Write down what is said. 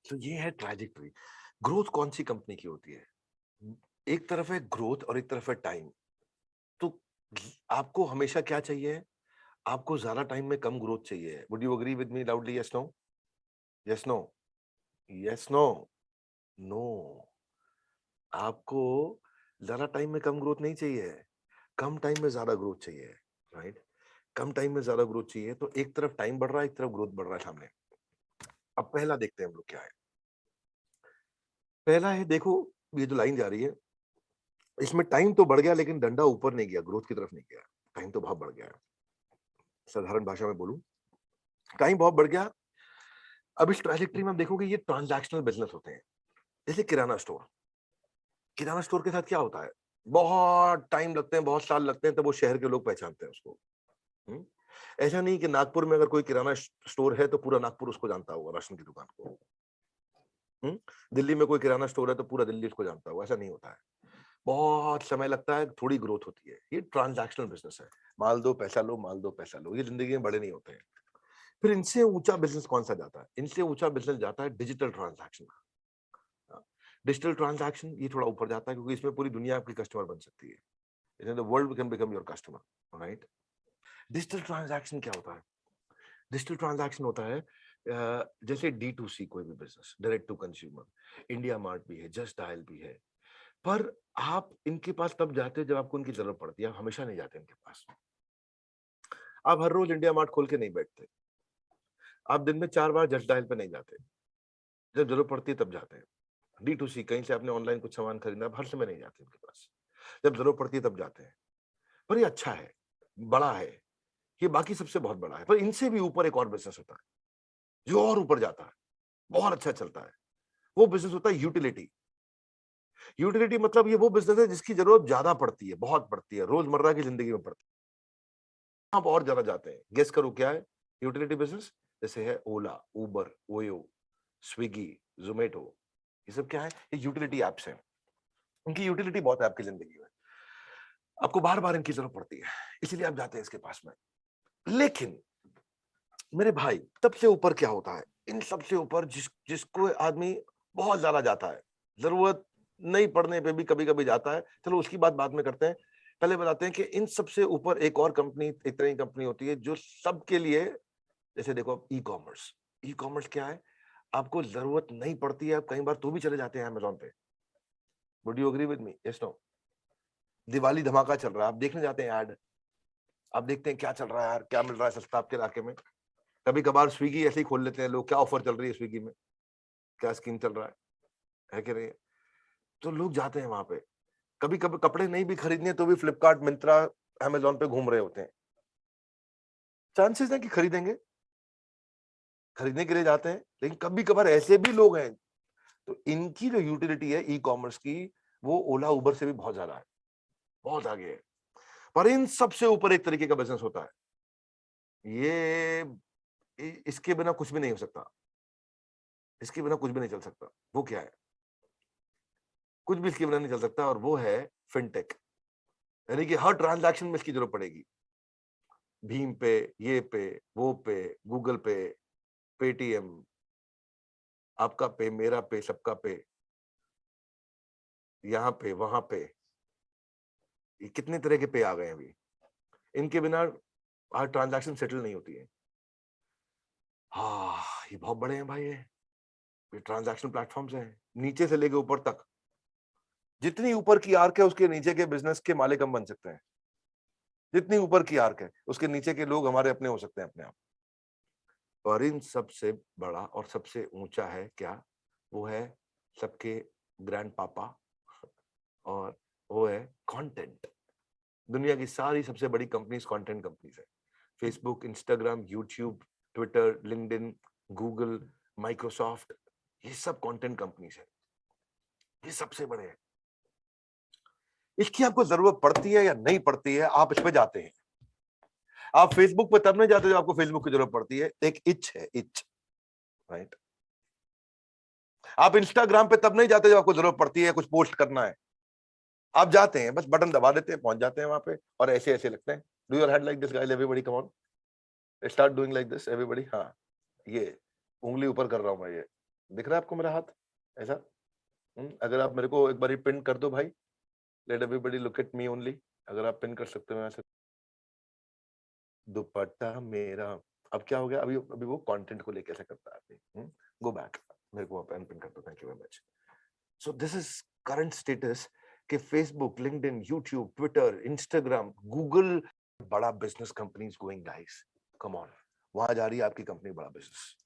तो ये है ट्रैजेक्टरी। ग्रोथ कौन सी कंपनी की होती है? एक तरफ है ग्रोथ और एक तरफ है टाइम। तो आपको हमेशा क्या चाहिए? आपको ज्यादा टाइम में कम ग्रोथ चाहिए। Would you agree with me loudly? Yes no? Yes no? Yes no? No. आपको ज्यादा टाइम में कम ग्रोथ नहीं चाहिए, कम टाइम में ज्यादा ग्रोथ चाहिए। राइट? कम टाइम में ज्यादा ग्रोथ चाहिए, तो एक तरफ टाइम बढ़ रहा है, एक तरफ ग्रोथ बढ़ रहा है सामने। अब पहला देखते हैं हम लोग क्या है। पहला है, देखो, ये जो लाइन जा रही है, इसमें टाइम तो बढ़ गया लेकिन डंडा ऊपर नहीं गया, ग्रोथ की तरफ नहीं गया। टाइम तो बहुत बढ़ गया है। साधारण भाषा में बोलूं, टाइम बहुत बढ़ गया। अब इस ट्रैजेक्टरी में आप देखोगे ये ट्रांजैक्शनल बिजनेस होते हैं। जैसे किराना स्टोर। किराना स्टोर के साथ क्या होता है? बहुत टाइम लगते हैं, बहुत साल लगते हैं, तब वो शहर के लोग पहचानते हैं उसको। हम्म? ऐसा नहीं कि नागपुर में अगर कोई किराना स्टोर है तो पूरा नागपुर उसको जानता होगा, राशन की दुकान को। हम्म? दिल्ली में कोई किराना स्टोर है तो पूरा दिल्ली उसको जानता होगा, ऐसा नहीं होता है। बहुत समय लगता है, थोड़ी ग्रोथ होती है। ये ट्रांजैक्शनल बिजनेस है। माल दो पैसा लो, माल दो पैसा लो, ये जिंदगी में बड़े नहीं होते हैं। फिर इनसे ऊंचा बिजनेस कौन सा जाता है? इनसे ऊंचा बिजनेस जाता है डिजिटल ट्रांजैक्शन का। डिजिटल ट्रांजैक्शन ये थोड़ा ऊपर जाता है, क्योंकि इसमें पूरी दुनिया आपकी कस्टमर बन सकती है। The world can become your customer. Right? Digital transaction क्या होता है? डिजिटल ट्रांजैक्शन होता है जैसे D2C कोई भी business, direct to consumer. India Mart भी है, जस्ट डायल भी है। पर आप इनके पास तब जाते हैं जब आपको उनकी जरूरत पड़ती है, आप हमेशा नहीं जाते इनके पास। आप हर रोज इंडिया मार्ट खोल के नहीं बैठते। आप दिन में 4 बार जस्ट डायल पे नहीं जाते। जब जरूरत पड़ती है तब जाते हैं। D2C, कहीं से आपने ऑनलाइन कुछ सामान खरीदना, आप हर समय नहीं जाते इनके पास। जब जरूरत पड़ती है तब जाते हैं। पर ये अच्छा है, बड़ा है, ये बाकी सबसे बहुत बड़ा है। पर इनसे भी ऊपर एक और बिजनेस होता है जो और ऊपर जाता है, बहुत अच्छा चलता है। वो बिजनेस होता है यूटिलिटी। यूटिलिटी मतलब ये वो बिजनेस है जिसकी जरूरत ज्यादा पड़ती है, बहुत पड़ती है, रोजमर्रा की जिंदगी में पड़ती है। आप और ज्यादा जाते हैं। गेस करो क्या है यूटिलिटी बिजनेस? जैसे है ओला, उबर, ओयो, स्विगी, जोमेटो। ये सब क्या है? ये यूटिलिटी एप्स हैं। इनकी यूटिलिटी बहुत है आपकी जिंदगी में। आपको बार बार इनकी जरूरत पड़ती है, इसलिए आप जाते हैं इसके पास में। लेकिन मेरे भाई, सबसे ऊपर क्या होता है? इन सबसे ऊपर जिसको आदमी बहुत ज्यादा जाता है, जरूरत नहीं पड़ने पे भी कभी कभी जाता है। चलो उसकी बात बाद में करते हैं। पहले बताते हैं कि इन सबसे ऊपर एक और कंपनी, एक तरह की कंपनी होती है जो सबके लिए। जैसे देखो, ई कॉमर्स। ई कॉमर्स क्या है? आपको जरूरत नहीं पड़ती है, आप कई बार तो भी चले जाते हैं अमेजोन पे। Would you agree with me? Yes no? Diwali धमाका चल रहा है, आप देखने जाते हैं ऐड। आप देखते हैं क्या चल रहा है यार, क्या मिल रहा है सस्ता आपके इलाके में। कभी कभार स्विगी ऐसे ही खोल लेते हैं लोग, क्या ऑफर चल रही है स्विगी में, क्या स्कीम चल रहा है कि नहीं? तो लोग जाते हैं वहां पे। कभी कभी कपड़े नहीं भी खरीदने तो भी फ्लिपकार्ट, मिंत्रा, अमेजोन पे घूम रहे होते हैं। चांसेस है कि खरीदेंगे, खरीदने के लिए जाते हैं। लेकिन कभी कभार ऐसे भी लोग हैं, तो इनकी जो यूटिलिटी है ई कॉमर्स की, वो ओला उबर से भी बहुत ज्यादा है, बहुत आगे है। पर इन सबसे ऊपर एक तरीके का बिजनेस होता है। ये इसके बिना कुछ भी नहीं हो सकता। इसके बिना कुछ भी नहीं चल सकता। वो क्या है? कुछ भी इसके बिना नहीं चल सकता, और वो है फिनटेक। यानी कि हर ट्रांजैक्शन में इसकी जरूरत पड़ेगी। भीम पे, ये पे, वो पे, गूगल पे, पेटीएम, आपका पे, मेरा पे, सबका पे, यहाँ पे, वहां पे। ये कितने तरह के पे आ गए हैं अभी। इनके बिना हर ट्रांजैक्शन सेटल नहीं होती है। हाँ, ये बहुत बड़े हैं भाई। ये ट्रांजैक्शन प्लेटफॉर्म्स हैं, नीचे से लेके ऊपर तक। जितनी ऊपर की आर्क है उसके नीचे के बिजनेस के मालिक हम बन सकते हैं। जितनी ऊपर की आर्क है उसके नीचे के लोग हमारे अपने हो सकते हैं अपने आप। और इन सबसे बड़ा और सबसे ऊंचा है क्या? वो है सबके ग्रैंड पापा, और वो है कंटेंट। दुनिया की सारी सबसे बड़ी कंपनीज कंटेंट कंपनीज है। Facebook, Instagram, YouTube, Twitter, LinkedIn, Google, Microsoft, ये सब कंटेंट कंपनीज है। ये सबसे बड़े हैं। इसकी आपको जरूरत पड़ती है या नहीं पड़ती है, आप इस पे जाते हैं। आप फेसबुक पे तब नहीं जाते जब आपको फेसबुक की जरूरत पड़ती है, एक इच है, इच। राइट? आप इंस्टाग्राम पे तब नहीं जाते जब आपको जरूरत पड़ती है कुछ पोस्ट करना है। आप जाते हैं, बस बटन दबा देते हैं, पहुंच जाते हैं वहां पे, और ऐसे ऐसे लगते हैं। Do your head like this guys, everybody come on, start doing like this everybody. हाँ, ये उंगली ऊपर कर रहा हूं मैं, ये दिख रहा है आपको मेरा हाथ ऐसा? अगर आप मेरे को एक बार पिन कर दो भाई, let everybody look at me only. अगर आप पिन कर सकते हो ऐसे, दुपट्टा मेरा। अब क्या हो गया, अभी अभी वो कंटेंट को लेके ऐसा करता है आदमी। गो बैक, मेरे को पिन कर दो, thank you very much. So this is current status कि Facebook, LinkedIn, YouTube, Twitter, Instagram, Google, बड़ा business companies going guys, come on, वहां जा रही है आपकी कंपनी, बड़ा बिजनेस।